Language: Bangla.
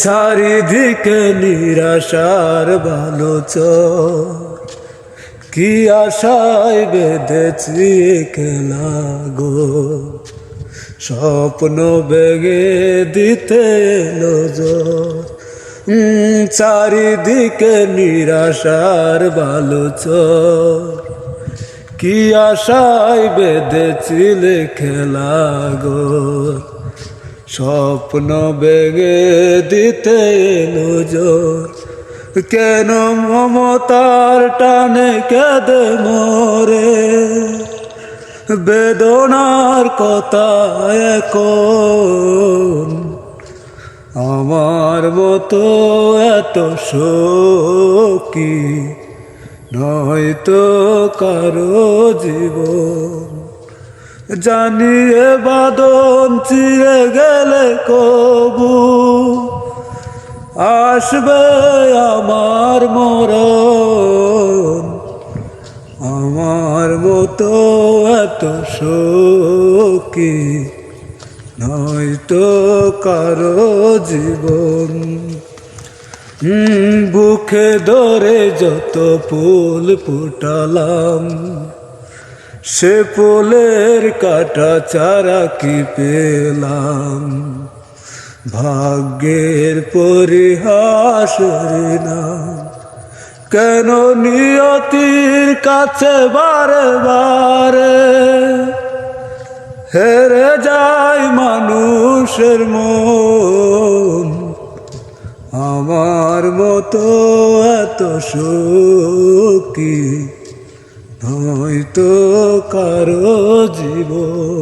চারিদিকে নিরাশার বালোচর, কি আশায় বেঁধেছি খেলা গো। স্বপ্ন বেগে দিতে নজর, চারিদিকে নিরাশার বালোচর, কি আশায় বেঁধেছিলে খেলা গো। স্বপ্ন বেগে দিতে নজর, কেন মমতার টানে কেঁদে মরে। বেদনার কথা এখন আমার মতো এত শোকি নয়তো কারো জীবন। জানিয়ে বাদন চিরে গেলে কবু আসবে আমার মরণ। আমার মতো এত শোকি নয়তো কারো জীবন। বুকে ধরে যত ফুল ফুটালাম, সে ফুলের কাটা চারা কি পেলাম। ভাগ্যের পরিহাস না, কেন নিয়তির কাছে বারে বারে হেরে যায় মানুষের মন। আমার মতো এত শোকি নয়তো কারো জীবন।